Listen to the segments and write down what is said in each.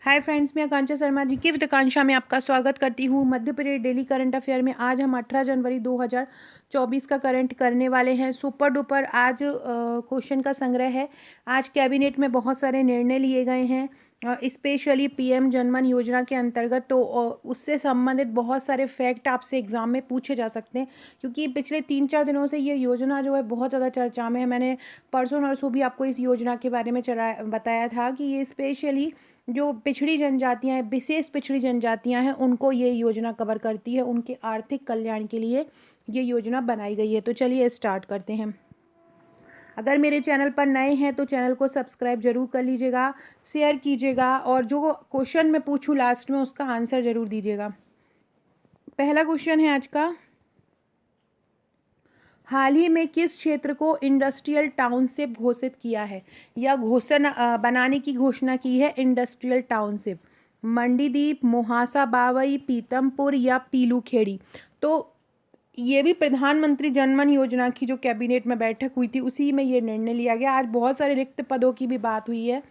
Hi friends, मैं आकांक्षा शर्मा जी की वित्ताकांक्षा में आपका स्वागत करती हूँ। Madhya Pradesh daily current affair में आज हम 18 जनवरी 2024 का करंट करने वाले हैं। सुपर डुपर आज क्वेश्चन का संग्रह है। आज कैबिनेट में बहुत सारे निर्णय लिए गए हैं, स्पेशली पीएम जनमन योजना के अंतर्गत। तो उससे संबंधित बहुत सारे फैक्ट आपसे एग्जाम में पूछे जा सकते हैं, क्योंकि पिछले 3-4 दिनों से ये योजना जो है बहुत ज़्यादा चर्चा में है। मैंने परसों नरसों भी आपको इस योजना के बारे में बताया था कि ये स्पेशली जो पिछड़ी जनजातियां हैं, विशेष पिछड़ी जनजातियां हैं, उनको ये योजना कवर करती है। उनके आर्थिक कल्याण के लिए ये योजना बनाई गई है। तो चलिए स्टार्ट करते हैं। अगर मेरे चैनल पर नए हैं तो चैनल को सब्सक्राइब जरूर कर लीजिएगा, शेयर कीजिएगा, और जो क्वेश्चन मैं पूछूं लास्ट में उसका आंसर जरूर दीजिएगा। पहला क्वेश्चन है आज का, हाल ही में किस क्षेत्र को इंडस्ट्रियल टाउनशिप घोषित किया है, या घोषणा बनाने की घोषणा की है इंडस्ट्रियल टाउनशिप? मंडीदीप, मोहासा बावई, पीतमपुर या पीलूखेड़ी? तो ये भी प्रधानमंत्री जनमन योजना की जो कैबिनेट में बैठक हुई थी उसी में ये निर्णय लिया गया। आज बहुत सारे रिक्त पदों की भी बात हुई है।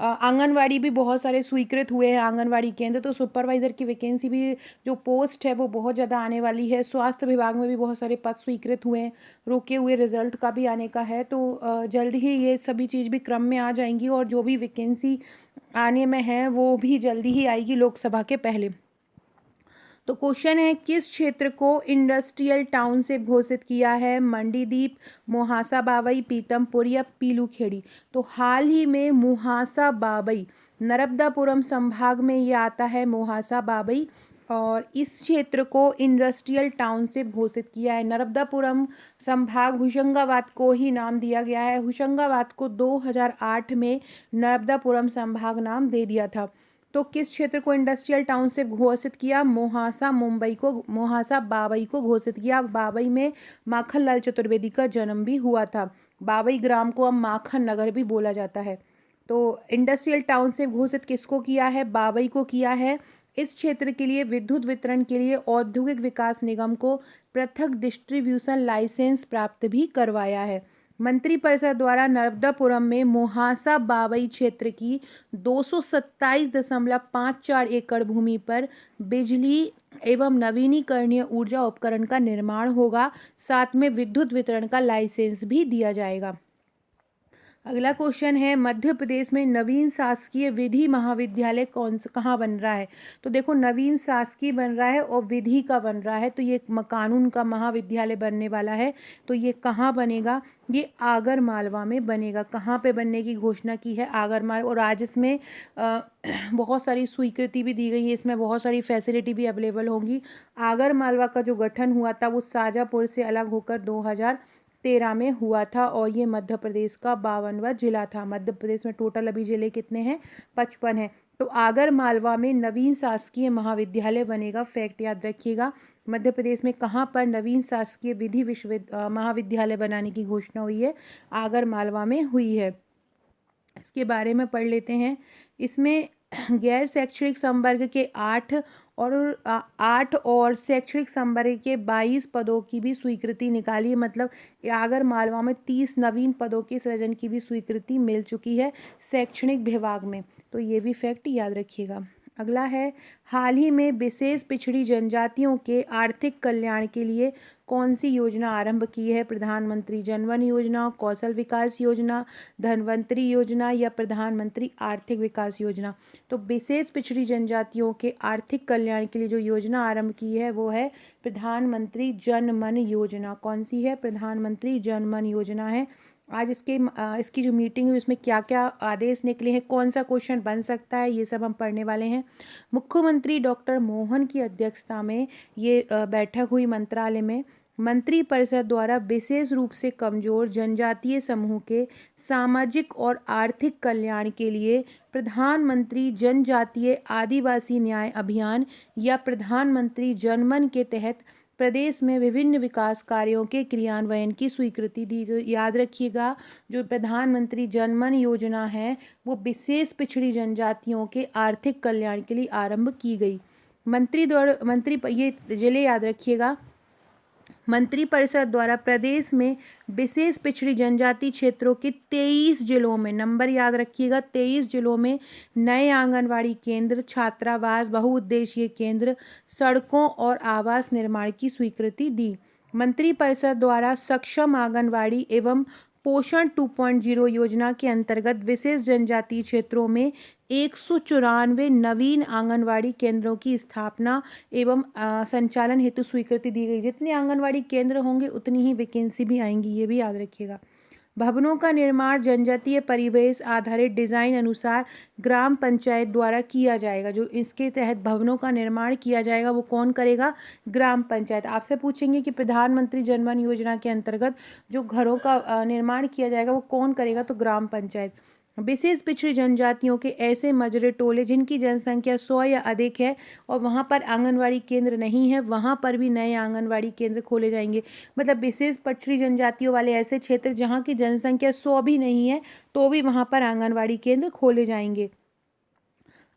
आंगनवाड़ी भी बहुत सारे स्वीकृत हुए हैं, आंगनवाड़ी केंद्र। तो सुपरवाइज़र की वैकेंसी भी, जो पोस्ट है वो बहुत ज़्यादा आने वाली है। स्वास्थ्य विभाग में भी बहुत सारे पद स्वीकृत हुए हैं, रुके हुए रिजल्ट का भी आने का है। तो जल्द ही ये सभी चीज़ भी क्रम में आ जाएंगी, और जो भी वैकेंसी आने में है वो भी जल्दी ही आएगी लोकसभा के पहले। तो क्वेश्चन है, किस क्षेत्र को इंडस्ट्रियल टाउनशिप घोषित किया है? मंडीदीप, मोहासा बावई, पीतमपुर या पीलूखेड़ी? तो हाल ही में मोहासा बावई, नर्मदापुरम संभाग में ये आता है, मोहासा बावई। और इस क्षेत्र को इंडस्ट्रियल टाउनशिप घोषित किया है। नर्मदापुरम संभाग होशंगाबाद को ही नाम दिया गया है। होशंगाबाद को 2008 में नर्मदापुरम संभाग नाम दे दिया था। तो किस क्षेत्र को इंडस्ट्रियल टाउनशिप घोषित किया? मोहासा बावई को घोषित किया। बावई में माखन लाल चतुर्वेदी का जन्म भी हुआ था। बावई ग्राम को अब माखन नगर भी बोला जाता है। तो इंडस्ट्रियल टाउनशिप घोषित किसको किया है? बावई को किया है। इस क्षेत्र के लिए विद्युत वितरण के लिए औद्योगिक विकास निगम को पृथक डिस्ट्रीब्यूशन लाइसेंस प्राप्त भी करवाया है। मंत्रिपरिषद द्वारा नर्मदापुरम में मोहासा बावई क्षेत्र की 227.54 एकड़ भूमि पर बिजली एवं नवीनीकरणीय ऊर्जा उपकरण का निर्माण होगा। साथ में विद्युत वितरण का लाइसेंस भी दिया जाएगा। अगला क्वेश्चन है, मध्य प्रदेश में नवीन शासकीय विधि महाविद्यालय कहाँ बन रहा है? तो देखो, नवीन शासकीय बन रहा है और विधि का बन रहा है। तो ये कानून का महाविद्यालय बनने वाला है। तो ये कहाँ बनेगा? ये आगर मालवा में बनेगा। कहाँ पे बनने की घोषणा की है? आगर मालवा। और आज इसमें बहुत सारी स्वीकृति भी दी गई है, इसमें बहुत सारी फैसिलिटी भी अवेलेबल होंगी। आगर मालवा का जो गठन हुआ था वो शाजापुर से अलग होकर 2013 में हुआ था, और ये मध्य प्रदेश का 52वां जिला था। मध्य प्रदेश में टोटल अभी जिले कितने हैं? 55 हैं। तो आगर मालवा में नवीन शासकीय महाविद्यालय बनेगा। फैक्ट याद रखिएगा। मध्य प्रदेश में कहाँ पर नवीन शासकीय विधि महाविद्यालय बनाने की घोषणा हुई है? आगर मालवा में हुई है। इसके बारे में पढ़ लेते हैं। इसमें गैर शैक्षणिक संवर्ग के 8 और शैक्षणिक संवर्ग के 22 पदों की भी स्वीकृति निकाली है। मतलब आगर मालवा में 30 नवीन पदों के सृजन की भी स्वीकृति मिल चुकी है शैक्षणिक विभाग में। तो ये भी फैक्ट याद रखिएगा। अगला है, हाल ही में विशेष पिछड़ी जनजातियों के आर्थिक कल्याण के लिए कौन सी योजना आरंभ की है? प्रधानमंत्री जनधन योजना, कौशल विकास योजना, धनवंतरी योजना या प्रधानमंत्री आर्थिक विकास योजना? तो विशेष पिछड़ी जनजातियों के आर्थिक कल्याण के लिए जो योजना आरंभ की है वो है प्रधानमंत्री जनमन योजना। कौन सी है? प्रधानमंत्री जनमन योजना है। आज इसकी जो मीटिंग हुई उसमें क्या क्या आदेश निकले हैं, कौन सा क्वेश्चन बन सकता है, ये सब हम पढ़ने वाले हैं। मुख्यमंत्री डॉक्टर मोहन की अध्यक्षता में ये बैठक हुई मंत्रालय में। मंत्रिपरिषद द्वारा विशेष रूप से कमजोर जनजातीय समूह के सामाजिक और आर्थिक कल्याण के लिए प्रधानमंत्री जनजातीय आदिवासी न्याय अभियान या प्रधानमंत्री जनमन के तहत प्रदेश में विभिन्न विकास कार्यों के क्रियान्वयन की स्वीकृति दी। तो याद रखिएगा, जो प्रधानमंत्री जनमन योजना है वो विशेष पिछड़ी जनजातियों के आर्थिक कल्याण के लिए आरंभ की गई। मंत्री ये जिले याद रखिएगा। मंत्रिपरिषद द्वारा प्रदेश में विशेष पिछड़ी जनजाति क्षेत्रों के 23 जिलों में, नंबर याद रखिएगा, 23 जिलों में नए आंगनवाड़ी केंद्र, छात्रावास, बहुउद्देशीय केंद्र, सड़कों और आवास निर्माण की स्वीकृति दी। मंत्रिपरिषद द्वारा सक्षम आंगनवाड़ी एवं पोषण 2.0 योजना के अंतर्गत विशेष जनजातीय क्षेत्रों में 194 नवीन आंगनवाड़ी केंद्रों की स्थापना एवं संचालन हेतु स्वीकृति दी गई। जितने आंगनवाड़ी केंद्र होंगे उतनी ही वैकेंसी भी आएंगी, ये भी याद रखिएगा। भवनों का निर्माण जनजातीय परिवेश आधारित डिजाइन अनुसार ग्राम पंचायत द्वारा किया जाएगा। जो इसके तहत भवनों का निर्माण किया जाएगा वो कौन करेगा? ग्राम पंचायत। आपसे पूछेंगे कि प्रधानमंत्री जनधन योजना के अंतर्गत जो घरों का निर्माण किया जाएगा वो कौन करेगा? तो ग्राम पंचायत। विशेष पिछड़ी जनजातियों के ऐसे मजरे टोले जिनकी जनसंख्या 100 या अधिक है और वहाँ पर आंगनवाड़ी केंद्र नहीं है, वहाँ पर भी नए आंगनवाड़ी केंद्र खोले जाएंगे। मतलब विशेष पिछड़ी जनजातियों वाले ऐसे क्षेत्र जहाँ की जनसंख्या 100 भी नहीं है तो भी वहाँ पर आंगनवाड़ी केंद्र खोले जाएंगे।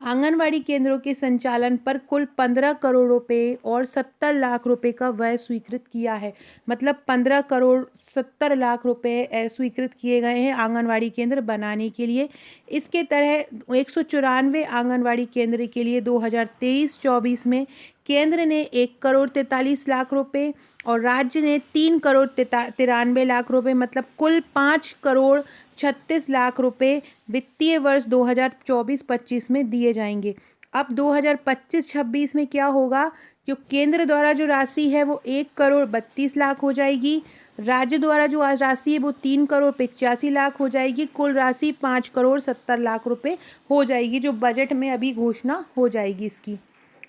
आंगनवाड़ी केंद्रों के संचालन पर कुल 15 करोड़ रुपए और 70 लाख रुपए का व्यय स्वीकृत किया है। मतलब 15 करोड़ 70 लाख रुपए स्वीकृत किए गए हैं आंगनवाड़ी केंद्र बनाने के लिए। इसके तहत 194 आंगनवाड़ी केंद्र के लिए 2023-24 में केंद्र ने 1 करोड़ 43 लाख रुपए और राज्य ने 3 करोड़ 93 लाख रुपए, मतलब कुल 5 करोड़ 36 लाख रुपए वित्तीय वर्ष 2024-25 में दिए जाएंगे। अब 2025-26 में क्या होगा? जो केंद्र द्वारा जो राशि है वो 1 करोड़ 32 लाख हो जाएगी, राज्य द्वारा जो राशि है वो 3 करोड़ 85 लाख हो जाएगी, कुल राशि 5 करोड़ 70 लाख रुपए हो जाएगी, जो बजट में अभी घोषणा हो जाएगी इसकी।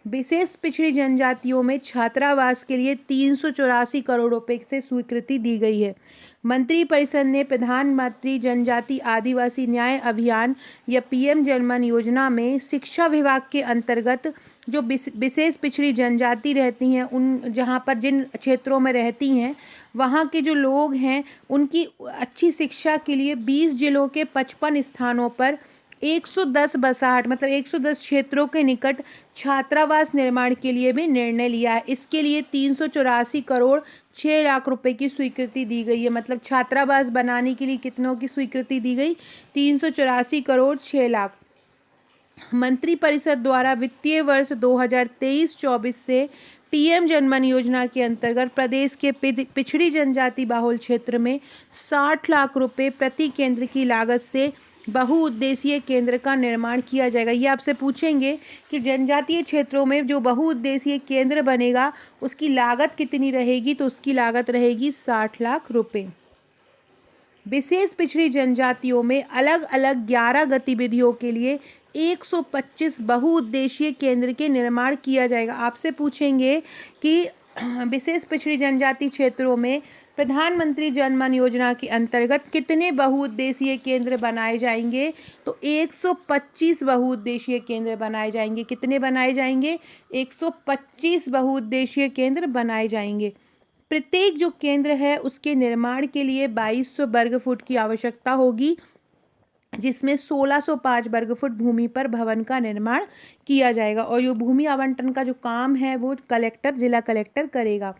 विशेष पिछड़ी जनजातियों में छात्रावास के लिए 384 करोड़ रुपए से स्वीकृति दी गई है। मंत्रिपरिषद ने प्रधानमंत्री जनजाति आदिवासी न्याय अभियान या पीएम जनधन योजना में शिक्षा विभाग के अंतर्गत जो विशेष पिछड़ी जनजाति रहती हैं, उन जहाँ पर जिन क्षेत्रों में रहती हैं वहाँ के जो लोग हैं उनकी अच्छी शिक्षा के लिए 20 जिलों के 55 स्थानों पर 110 बसाहट, मतलब 110 क्षेत्रों के निकट छात्रावास निर्माण के लिए भी निर्णय लिया है। इसके लिए 384 करोड़ 6 लाख रुपए की स्वीकृति दी गई है। मतलब छात्रावास बनाने के लिए कितनों की स्वीकृति दी गई? 384 करोड़ 6 लाख। मंत्रिपरिषद द्वारा वित्तीय वर्ष 2023-24 से पीएम जनधन योजना के अंतर्गत प्रदेश के पिछड़ी जनजाति बाहुल क्षेत्र में 60 लाख रुपए प्रति केंद्र की लागत से बहुउद्देशीय केंद्र का निर्माण किया जाएगा। ये आपसे पूछेंगे कि जनजातीय क्षेत्रों में जो बहुउद्देशीय केंद्र बनेगा उसकी लागत कितनी रहेगी? तो उसकी लागत रहेगी 60 लाख रुपए। विशेष पिछड़ी जनजातियों में अलग अलग 11 गतिविधियों के लिए 125 बहुउद्देशीय केंद्र के निर्माण किया जाएगा। आपसे पूछेंगे कि विशेष पिछड़ी जनजाति क्षेत्रों में प्रधानमंत्री जनधन योजना के अंतर्गत कितने बहुउद्देशीय केंद्र बनाए जाएंगे? तो 125 बहुउद्देशीय केंद्र बनाए जाएंगे। कितने बनाए जाएंगे? 125 बहुउद्देशीय केंद्र बनाए जाएंगे। प्रत्येक जो केंद्र है उसके निर्माण के लिए 2200 वर्ग फुट की आवश्यकता होगी, जिसमें 1605 वर्ग फुट भूमि पर भवन का निर्माण किया जाएगा। और ये भूमि आवंटन का जो काम है वो कलेक्टर, जिला कलेक्टर करेगा।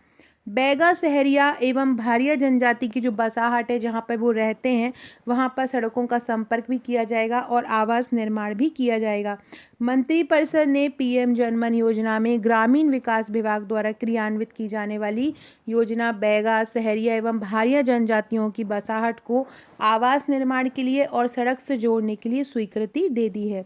बैगा, सहरिया एवं भारिया जनजाति की जो बसाहट है जहाँ पर वो रहते हैं वहाँ पर सड़कों का संपर्क भी किया जाएगा और आवास निर्माण भी किया जाएगा। मंत्रिपरिषद ने पीएम जनधन योजना में ग्रामीण विकास विभाग द्वारा क्रियान्वित की जाने वाली योजना बैगा, सहरिया एवं भारिया जनजातियों की बसाहट को आवास निर्माण के लिए और सड़क से जोड़ने के लिए स्वीकृति दे दी है।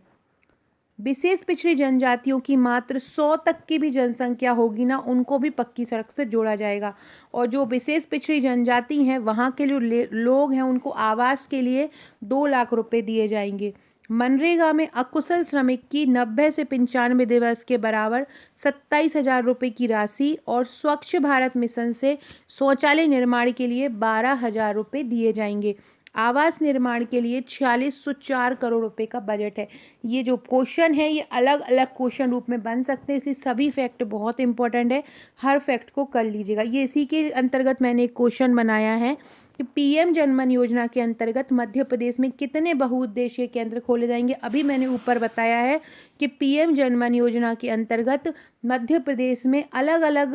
विशेष पिछड़ी जनजातियों की मात्र 100 तक की भी जनसंख्या होगी ना, उनको भी पक्की सड़क से जोड़ा जाएगा। और जो विशेष पिछड़ी जनजाति हैं वहाँ के जो लोग हैं उनको आवास के लिए 2 लाख रुपए दिए जाएंगे। मनरेगा में अकुशल श्रमिक की 90 से 95 दिवस के बराबर 27,000 रुपये की राशि और स्वच्छ भारत मिशन से शौचालय निर्माण के लिए 12,000 रुपये दिए जाएंगे। आवास निर्माण के लिए 4604 करोड़ रुपए का बजट है। ये जो क्वेश्चन है ये अलग अलग क्वेश्चन रूप में बन सकते हैं, इसलिए सभी फैक्ट बहुत इंपॉर्टेंट है, हर फैक्ट को कर लीजिएगा। ये इसी के अंतर्गत मैंने एक क्वेश्चन बनाया है कि पीएम जनमन योजना के अंतर्गत मध्य प्रदेश में कितने बहुउद्देशीय केंद्र खोले जाएंगे। अभी मैंने ऊपर बताया है कि पीएम जनमन योजना के अंतर्गत मध्य प्रदेश में अलग अलग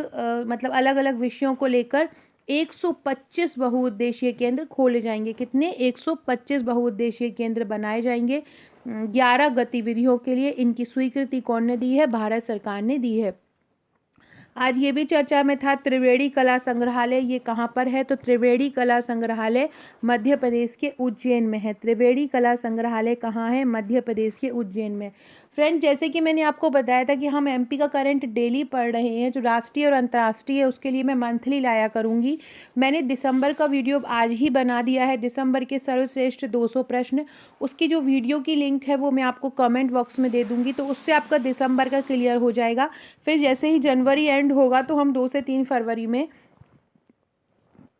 मतलब अलग अलग विषयों को लेकर 125 बहुउद्देशीय केंद्र खोले जाएंगे। कितने? 125 बहुउद्देशीय केंद्र बनाए जाएंगे। 11 गतिविधियों के लिए इनकी स्वीकृति कौन ने दी है? भारत सरकार ने दी है। आज ये भी चर्चा में था, त्रिवेणी कला संग्रहालय ये कहाँ पर है? तो त्रिवेणी कला संग्रहालय मध्य प्रदेश के उज्जैन में है। त्रिवेणी कला संग्रहालय कहाँ है? मध्य प्रदेश के उज्जैन में। फ्रेंड, जैसे कि मैंने आपको बताया था कि हम एमपी का करंट डेली पढ़ रहे हैं, जो राष्ट्रीय और अंतर्राष्ट्रीय है उसके लिए मैं मंथली लाया करूँगी। मैंने दिसंबर का वीडियो आज ही बना दिया है, दिसंबर के सर्वश्रेष्ठ 200 प्रश्न। उसकी जो वीडियो की लिंक है वो मैं आपको कमेंट बॉक्स में दे दूँगी, तो उससे आपका दिसंबर का क्लियर हो जाएगा। फिर जैसे ही जनवरी एंड होगा तो हम 2 से 3 फरवरी में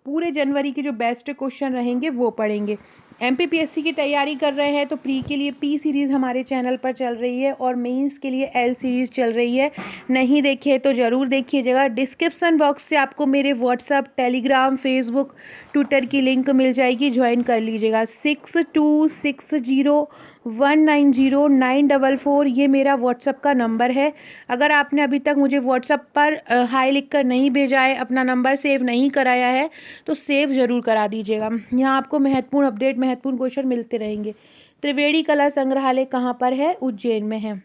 पूरे जनवरी के जो बेस्ट क्वेश्चन रहेंगे वो पढ़ेंगे। एमपीपीएससी की तैयारी कर रहे हैं तो प्री के लिए पी सीरीज़ हमारे चैनल पर चल रही है और मेंस के लिए एल सीरीज़ चल रही है। नहीं देखिए तो ज़रूर देखिएगा। डिस्क्रिप्शन बॉक्स से आपको मेरे व्हाट्सअप, टेलीग्राम, फेसबुक, ट्विटर की लिंक मिल जाएगी, ज्वाइन कर लीजिएगा। 6260190944 ये मेरा व्हाट्सअप का नंबर है। अगर आपने अभी तक मुझे व्हाट्सअप पर हाई लिख कर नहीं भेजा है, अपना नंबर सेव नहीं कराया है, तो सेव ज़रूर करा दीजिएगा। यहाँ आपको महत्वपूर्ण अपडेट, महत्वपूर्ण क्वेश्चन मिलते रहेंगे। त्रिवेणी कला संग्रहालय कहाँ पर है? उज्जैन में है।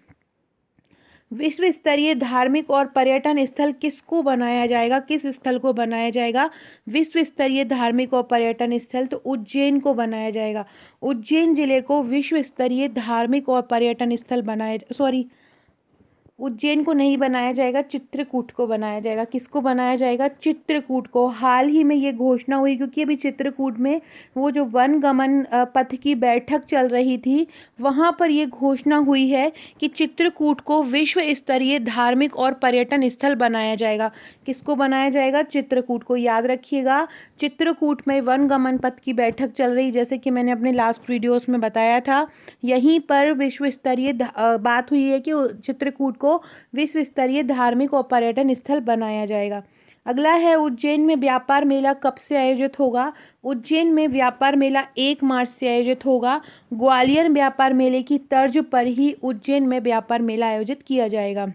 विश्व स्तरीय धार्मिक और पर्यटन स्थल किसको बनाया जाएगा? किस स्थल को बनाया जाएगा? विश्व स्तरीय धार्मिक और पर्यटन स्थल तो उज्जैन को बनाया जाएगा। उज्जैन जिले को विश्व स्तरीय धार्मिक और पर्यटन स्थल उज्जैन को नहीं बनाया जाएगा, चित्रकूट को बनाया जाएगा। किसको बनाया जाएगा? चित्रकूट को। हाल ही में ये घोषणा हुई क्योंकि अभी चित्रकूट में वो जो वन गमन पथ की बैठक चल रही थी, वहाँ पर ये घोषणा हुई है कि चित्रकूट को विश्व स्तरीय धार्मिक और पर्यटन स्थल बनाया जाएगा। किसको बनाया जाएगा? चित्रकूट को। याद रखिएगा, चित्रकूट में वन गमन पथ की बैठक चल रही, जैसे कि मैंने अपने लास्ट वीडियोस में बताया था। यहीं पर विश्व स्तरीय बात हुई है कि चित्रकूट को विश्व स्तरीय धार्मिक और पर्यटन स्थल बनाया जाएगा। अगला है, उज्जैन में व्यापार मेला कब से आयोजित होगा? उज्जैन में व्यापार मेला 1 मार्च से आयोजित होगा। ग्वालियर व्यापार मेले की तर्ज पर ही उज्जैन में व्यापार मेला आयोजित किया जाएगा।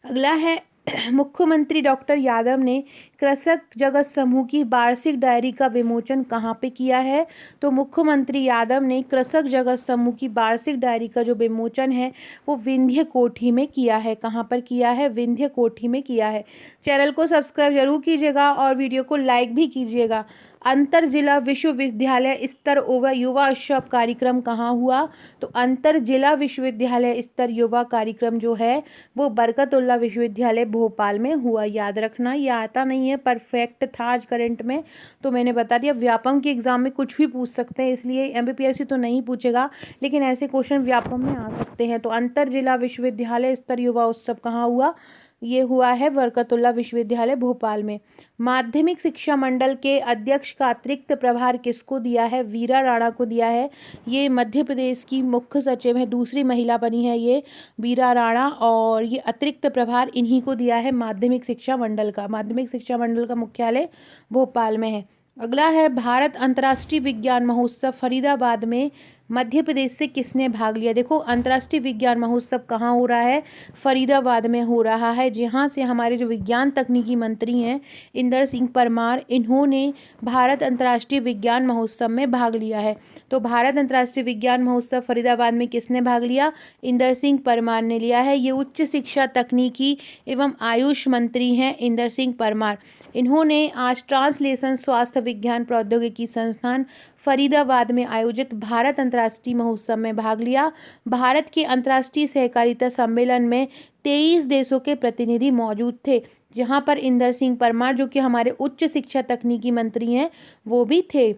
अगला है, मुख्यमंत्री डॉक्टर यादव ने कृषक जगत समूह की वार्षिक डायरी का विमोचन कहाँ पे किया है? तो मुख्यमंत्री यादव ने कृषक जगत समूह की वार्षिक डायरी का जो विमोचन है वो विंध्य कोठी में किया है। कहाँ पर किया है? विंध्य कोठी में किया है। चैनल को सब्सक्राइब जरूर कीजिएगा और वीडियो को लाइक भी कीजिएगा। अंतर जिला विश्वविद्यालय स्तर युवा उत्सव कार्यक्रम कहाँ हुआ? तो अंतर जिला विश्वविद्यालय स्तर युवा कार्यक्रम जो है वो बरकतुल्लाह विश्वविद्यालय भोपाल में हुआ। याद रखना, ये आता नहीं है, परफेक्ट था आज करंट में, तो मैंने बता दिया। व्यापम के एग्जाम में कुछ भी पूछ सकते हैं, इसलिए एमपीपीएससी तो नहीं पूछेगा, लेकिन ऐसे क्वेश्चन व्यापम में आ सकते हैं। तो अंतर जिला विश्वविद्यालय स्तर युवा उत्सव कहाँ हुआ? ये हुआ है बरकतुल्लाह विश्वविद्यालय भोपाल में। माध्यमिक शिक्षा मंडल के अध्यक्ष का अतिरिक्त प्रभार किसको दिया है? वीरा राणा को दिया है। ये मध्य प्रदेश की मुख्य सचिव है, दूसरी महिला बनी है ये वीरा राणा, और ये अतिरिक्त प्रभार इन्हीं को दिया है माध्यमिक शिक्षा मंडल का। माध्यमिक शिक्षा मंडल का मुख्यालय भोपाल में है। अगला है, भारत अंतर्राष्ट्रीय विज्ञान महोत्सव फरीदाबाद में मध्य प्रदेश से किसने भाग लिया? देखो, अंतर्राष्ट्रीय विज्ञान महोत्सव कहाँ हो रहा है? फरीदाबाद में हो रहा है, जहाँ से हमारे जो विज्ञान तकनीकी मंत्री हैं इंदर सिंह परमार, इन्होंने भारत अंतर्राष्ट्रीय विज्ञान महोत्सव में भाग लिया है। तो भारत अंतर्राष्ट्रीय विज्ञान महोत्सव फरीदाबाद में किसने भाग लिया? इंदर सिंह परमार ने लिया है। ये उच्च शिक्षा, तकनीकी एवं आयुष मंत्री हैं इंदर सिंह परमार। इन्होंने आज ट्रांसलेशन स्वास्थ्य विज्ञान प्रौद्योगिकी संस्थान फरीदाबाद में आयोजित भारत अंतर्राष्ट्रीय महोत्सव में भाग लिया। भारत के अंतर्राष्ट्रीय सहकारिता सम्मेलन में 23 देशों के प्रतिनिधि मौजूद थे, जहां पर इंदर सिंह परमार, जो कि हमारे उच्च शिक्षा तकनीकी मंत्री हैं, वो भी थे।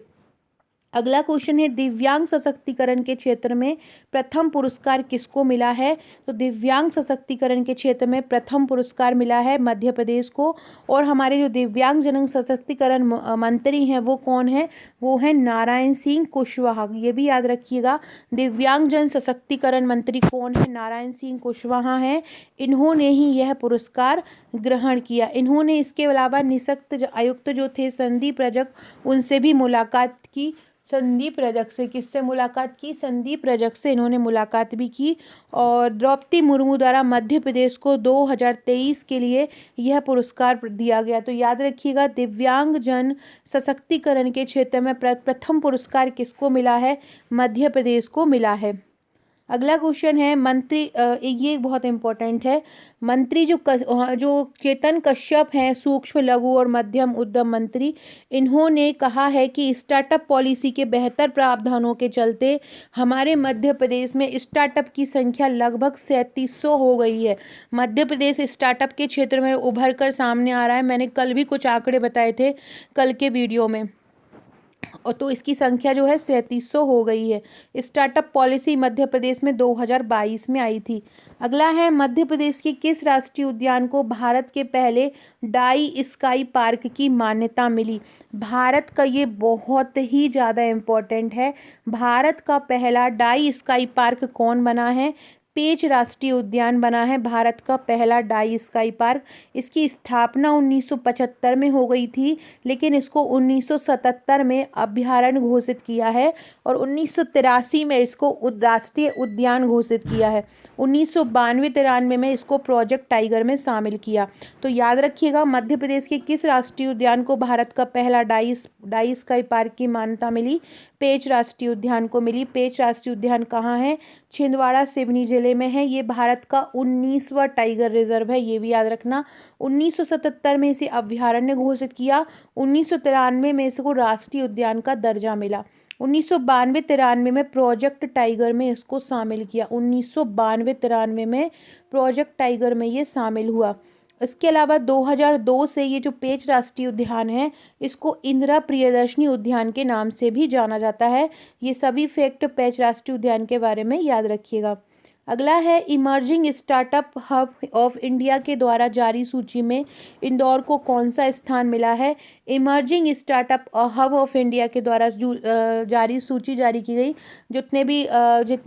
अगला क्वेश्चन है दिव्यांग सशक्तिकरण के क्षेत्र में प्रथम पुरस्कार किसको मिला है। तो दिव्यांग सशक्तिकरण के क्षेत्र में प्रथम पुरस्कार मिला है मध्य प्रदेश को। और हमारे जो दिव्यांग जन सशक्तिकरण मंत्री हैं वो कौन है, वो है नारायण सिंह कुशवाहा। ये भी याद रखिएगा, दिव्यांग जन सशक्तिकरण मंत्री कौन है, नारायण सिंह कुशवाहा हैं। इन्होंने ही यह पुरस्कार ग्रहण किया। इन्होंने इसके अलावा निःशक्त आयुक्त जो थे संदीप रजक, उनसे भी मुलाकात की। संदीप रजक से, किससे मुलाकात की, संदीप रजक से इन्होंने मुलाकात भी की। और द्रौपदी मुर्मू द्वारा मध्य प्रदेश को 2023 के लिए यह पुरस्कार दिया गया। तो याद रखिएगा, दिव्यांग जन सशक्तिकरण के क्षेत्र में प्रथम पुरस्कार किसको मिला है, मध्य प्रदेश को मिला है। अगला क्वेश्चन है मंत्री, ये बहुत इंपॉर्टेंट है। मंत्री जो चेतन कश्यप हैं, सूक्ष्म लघु और मध्यम उद्यम मंत्री, इन्होंने कहा है कि स्टार्टअप पॉलिसी के बेहतर प्रावधानों के चलते हमारे मध्य प्रदेश में स्टार्टअप की संख्या लगभग 3700 हो गई है। मध्य प्रदेश स्टार्टअप के क्षेत्र में उभर कर सामने आ रहा है। मैंने कल भी कुछ आंकड़े बताए थे कल के वीडियो में, और तो इसकी संख्या जो है 3700 हो गई है। स्टार्टअप पॉलिसी मध्य प्रदेश में 2022 में आई थी। अगला है मध्य प्रदेश के किस राष्ट्रीय उद्यान को भारत के पहले डाई स्काई पार्क की मान्यता मिली। भारत का ये बहुत ही ज़्यादा इम्पोर्टेंट है। भारत का पहला डाई स्काई पार्क कौन बना है, पेंच राष्ट्रीय उद्यान बना है भारत का पहला डाई स्काई पार्क। इसकी स्थापना 1975 में हो गई थी, लेकिन इसको 1977 में अभयारण्य घोषित किया है और 1983 में इसको राष्ट्रीय उद्यान घोषित किया है। 1992-93 में इसको प्रोजेक्ट टाइगर में शामिल किया। तो याद रखिएगा, मध्य प्रदेश के किस राष्ट्रीय उद्यान को भारत का पहला डाई स्काई पार्क की मान्यता मिली, पेंच राष्ट्रीय उद्यान को मिली। पेंच राष्ट्रीय उद्यान कहाँ है, छिंदवाड़ा सिवनी जिले में है। ये भारत का 19वां टाइगर रिजर्व है, ये भी याद रखना। 1977 में इसे अभयारण्य घोषित किया। 1993 में इसको राष्ट्रीय उद्यान का दर्जा मिला। 1992-93 में प्रोजेक्ट टाइगर में इसको शामिल किया। 1992-93 में प्रोजेक्ट टाइगर में ये शामिल हुआ। इसके अलावा 2002 से ये जो पेंच राष्ट्रीय उद्यान है, इसको इंदिरा प्रियदर्शनी उद्यान के नाम से भी जाना जाता है। ये सभी फैक्ट पेंच राष्ट्रीय उद्यान के बारे में याद रखिएगा। अगला है emerging startup hub of India के द्वारा जारी सूची में इंदौर को कौन सा स्थान मिला है। Emerging startup hub of India के द्वारा जारी सूची जारी की गई। जितने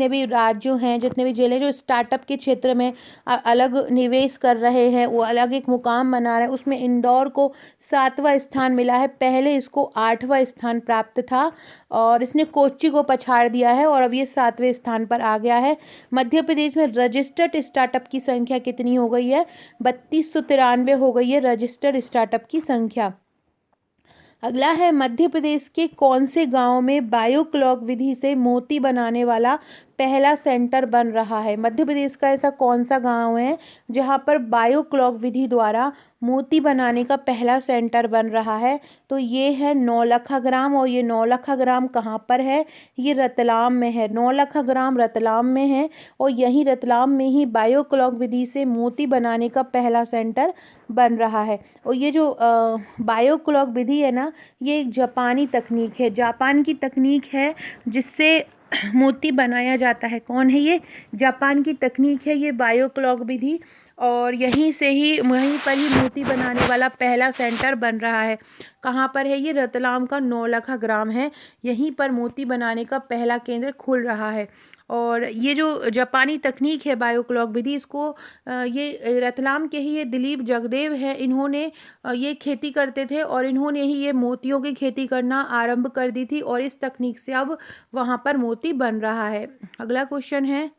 भी राज्यों हैं, जितने भी जिले जो स्टार्टअप के क्षेत्र में अलग निवेश कर रहे हैं, वो अलग एक मुकाम बना रहे हैं, उसमें इंदौर को 7वां स्थान मिला है। पहले इसको 8वां स्थान प्राप्त था और इसने कोच्चि को पछाड़ दिया है और अब ये 7वें स्थान पर आ गया है। मध्य प्रदेश में रजिस्टर्ड स्टार्टअप की संख्या कितनी हो गई है, 3293 हो गई है रजिस्टर्ड स्टार्टअप की संख्या। अगला है मध्य प्रदेश के कौन से गांव में बायोक्लॉक विधि से मोती बनाने वाला पहला सेंटर बन रहा है। मध्य प्रदेश का ऐसा कौन सा गांव है जहां पर बायोक्लॉक विधि द्वारा मोती बनाने का पहला सेंटर बन रहा है। तो ये है नौलखा ग्राम, और ये नौलखा ग्राम कहाँ पर है, ये रतलाम में है। नौलखा ग्राम रतलाम में है और यहीं रतलाम में ही बायोक्लॉक विधि से मोती बनाने का पहला सेंटर बन रहा है। और ये जो बायोक्लॉक विधि है ना, ये एक जापानी तकनीक है, जापान की तकनीक है जिससे मोती बनाया जाता है। कौन है ये, जापान की तकनीक है ये बायोक्लॉक विधि, और वहीं पर ही मोती बनाने वाला पहला सेंटर बन रहा है। कहाँ पर है ये, रतलाम का नौलखा ग्राम है, यहीं पर मोती बनाने का पहला केंद्र खुल रहा है। और ये जो जापानी तकनीक है बायोक्लॉक विधि, इसको ये रतलाम के ही ये दिलीप जगदेव हैं, इन्होंने ये खेती करते थे और इन्होंने ही ये मोतियों की खेती करना आरंभ कर दी थी और इस तकनीक से अब वहाँ पर मोती बन रहा है। अगला क्वेश्चन है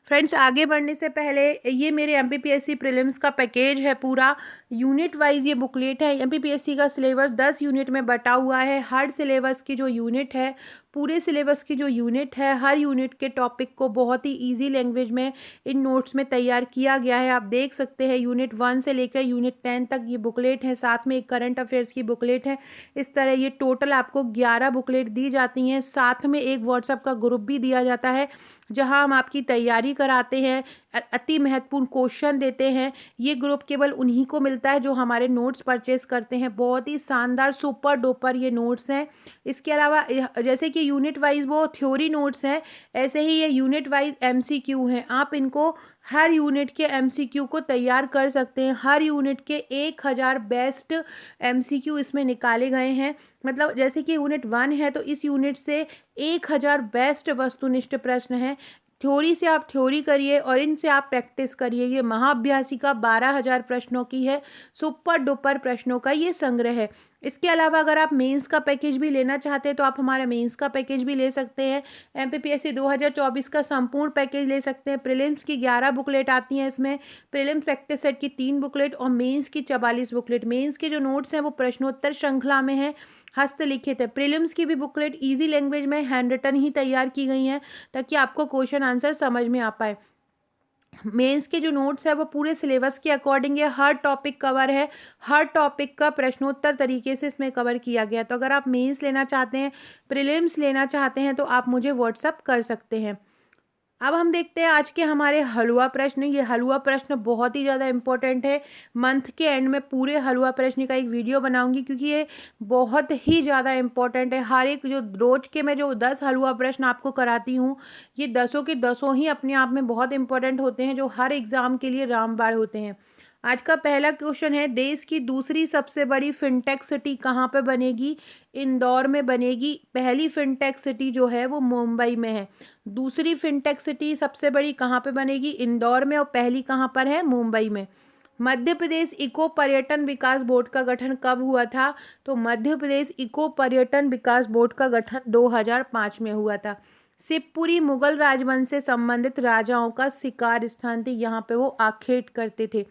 फ्रेंड्स, आगे बढ़ने से पहले ये मेरे एमपीपीएससी प्रीलिम्स का पैकेज है, पूरा यूनिट वाइज ये बुकलेट है। एमपीपीएससी का सिलेबस 10 यूनिट में बटा हुआ है। हर सिलेबस की जो यूनिट है पूरे सिलेबस की जो यूनिट है, हर यूनिट के टॉपिक को बहुत ही ईजी लैंग्वेज में इन नोट्स में तैयार किया गया है। आप देख सकते हैं यूनिट 1 से लेकर यूनिट 10 तक ये बुकलेट है, साथ में एक करंट अफेयर्स की बुकलेट है। इस तरह ये टोटल आपको 11 बुकलेट दी जाती हैं। साथ में एक व्हाट्सएप का ग्रुप भी दिया जाता है जहां हम आपकी तैयारी कराते हैं, अति महत्वपूर्ण क्वेश्चन देते हैं। ये ग्रुप केवल उन्हीं को मिलता है जो हमारे नोट्स परचेस करते हैं। बहुत ही शानदार सुपर डुपर ये नोट्स हैं। इसके अलावा जैसे कि यूनिट वाइज वो थ्योरी नोट्स हैं, ऐसे ही ये यूनिट वाइज एमसीक्यू हैं। आप इनको हर यूनिट के एमसीक्यू को तैयार कर सकते हैं। हर यूनिट के 1000 बेस्ट एमसीक्यू इसमें निकाले गए हैं। मतलब जैसे कि यूनिट 1 है तो इस यूनिट से 1000 बेस्ट वस्तुनिष्ठ प्रश्न हैं। थ्योरी से आप थ्योरी करिए और इनसे आप प्रैक्टिस करिए। ये महाअभ्यासिका 12,000 प्रश्नों की है, सुपर डुपर प्रश्नों का ये संग्रह है। इसके अलावा अगर आप मेंस का पैकेज भी लेना चाहते हैं तो आप हमारा मेंस का पैकेज भी ले सकते हैं। एमपीपीएससी 2024 का संपूर्ण पैकेज ले सकते हैं। प्रीलिम्स की 11 बुकलेट आती हैं इसमें, प्रीलिम्स प्रैक्टिस सेट की 3 बुकलेट और मेंस की 44 बुकलेट। मेंस के जो नोट्स हैं वो प्रश्नोत्तर श्रृंखला में है, हस्तलिखित है। प्रीलिम्स की भी बुकलेट इजी लैंग्वेज में हैंड रिटन ही तैयार की गई हैं ताकि आपको क्वेश्चन आंसर समझ में आ पाए। मेंस के जो नोट्स है वो पूरे सिलेबस के अकॉर्डिंग है, हर टॉपिक कवर है, हर टॉपिक का प्रश्नोत्तर तरीके से इसमें कवर किया गया। तो अगर आप मेंस लेना चाहते हैं, प्रीलिम्स लेना चाहते हैं तो आप मुझे व्हाट्सअप कर सकते हैं। अब हम देखते हैं आज के हमारे हलवा प्रश्न। ये हलवा प्रश्न बहुत ही ज़्यादा इंपॉर्टेंट है। मंथ के एंड में पूरे हलवा प्रश्न का एक वीडियो बनाऊंगी क्योंकि ये बहुत ही ज़्यादा इंपॉर्टेंट है। हर एक जो रोज के मैं जो 10 हलवा प्रश्न आपको कराती हूँ, ये 10 के 10 ही अपने आप में बहुत इंपॉर्टेंट होते हैं, जो हर एग्ज़ाम के लिए रामबाण होते हैं। आज का पहला क्वेश्चन है, देश की दूसरी सबसे बड़ी फिनटेक सिटी कहाँ पे बनेगी? इंदौर में बनेगी। पहली फिनटेक सिटी जो है वो मुंबई में है। दूसरी फिनटेक सिटी सबसे बड़ी कहाँ पे बनेगी? इंदौर में। और पहली कहाँ पर है? मुंबई में। मध्य प्रदेश इको पर्यटन विकास बोर्ड का गठन कब हुआ था? तो मध्य प्रदेश इको पर्यटन विकास बोर्ड का गठन 2005 में हुआ था। शिवपुरी मुगल राजवंश से संबंधित राजाओं का शिकार स्थान थी, यहाँ पे वो आखेट करते थे।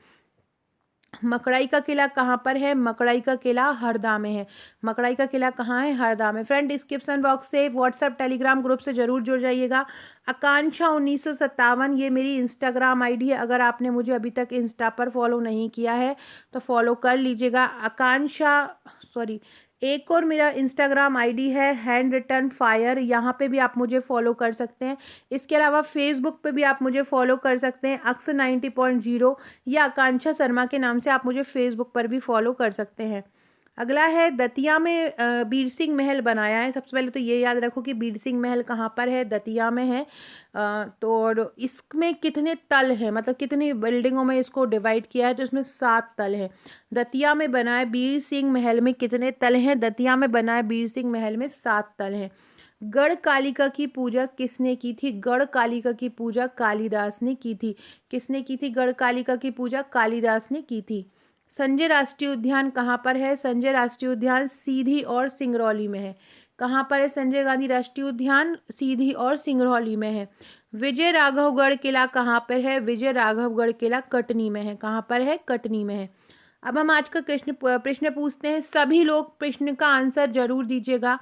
मकड़ाई का किला कहाँ पर है? मकड़ाई का किला हरदा में है। मकड़ाई का किला कहाँ है? हरदा में। फ्रेंड, डिस्क्रिप्शन बॉक्स से व्हाट्सएप टेलीग्राम ग्रुप से जरूर जुड़ जाइएगा। आकांक्षा 1957 ये मेरी इंस्टाग्राम आईडी है। अगर आपने मुझे अभी तक इंस्टा पर फॉलो नहीं किया है तो फॉलो कर लीजिएगा। एक और मेरा इंस्टाग्राम आईडी है हैंड रिटन फायर, यहाँ पे भी आप मुझे फॉलो कर सकते हैं। इसके अलावा फेसबुक पे भी आप मुझे फॉलो कर सकते हैं, अक्सर 90.0 या आकांक्षा शर्मा के नाम से आप मुझे फेसबुक पर भी फॉलो कर सकते हैं। अगला है, दतिया में बीर सिंह महल बनाया है। सबसे पहले तो ये याद रखो कि बीर सिंह महल कहाँ पर है? दतिया में है। तो और इसमें कितने तल हैं, मतलब कितनी बिल्डिंगों में इसको डिवाइड किया है? तो इसमें 7 तल हैं। दतिया में बना है बीर सिंह महल में कितने तल हैं? दतिया में बना है बीर सिंह महल में 7 तल हैं। गढ़ कालिका की पूजा किसने की थी? गढ़ कालिका की पूजा कालिदास ने की थी। किसने की थी गढ़ कालिका की पूजा? कालिदास ने की थी। संजय राष्ट्रीय उद्यान कहाँ पर है? संजय राष्ट्रीय उद्यान सीधी और सिंगरौली में है। कहाँ पर है संजय गांधी राष्ट्रीय उद्यान? सीधी और सिंगरौली में है। विजय राघवगढ़ किला कहाँ पर है? विजय राघवगढ़ किला कटनी में है। कहाँ पर है? कटनी में है। अब हम आज का प्रश्न पूछते हैं। सभी लोग प्रश्न का आंसर जरूर दीजिएगा।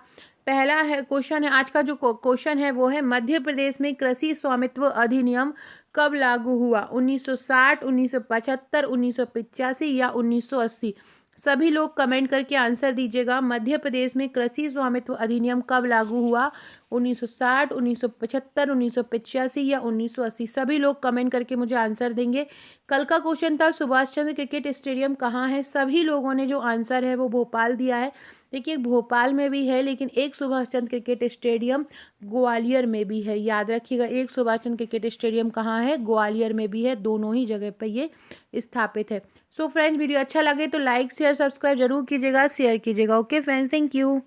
पहला है क्वेश्चन है, आज का जो क्वेश्चन है वो है, मध्य प्रदेश में कृषि स्वामित्व अधिनियम कब लागू हुआ? 1960, 1975, 1985 या 1980? सभी लोग कमेंट करके आंसर दीजिएगा। मध्य प्रदेश में कृषि स्वामित्व अधिनियम कब लागू हुआ? 1960, 1975, 1985 या 1980? सभी लोग कमेंट करके मुझे आंसर देंगे। कल का क्वेश्चन था, सुभाष चंद्र क्रिकेट स्टेडियम कहाँ है? सभी लोगों ने जो आंसर है वो भोपाल दिया है। देखिए, भोपाल में भी है लेकिन एक सुभाष चंद्र क्रिकेट स्टेडियम ग्वालियर में भी है। याद रखिएगा, एक सुभाष चंद्र क्रिकेट स्टेडियम कहाँ है? ग्वालियर में भी है। दोनों ही जगह पर ये स्थापित है। सो फ्रेंड्स, वीडियो अच्छा लगे तो लाइक शेयर सब्सक्राइब जरूर कीजिएगा, शेयर कीजिएगा। Okay friends, thank you.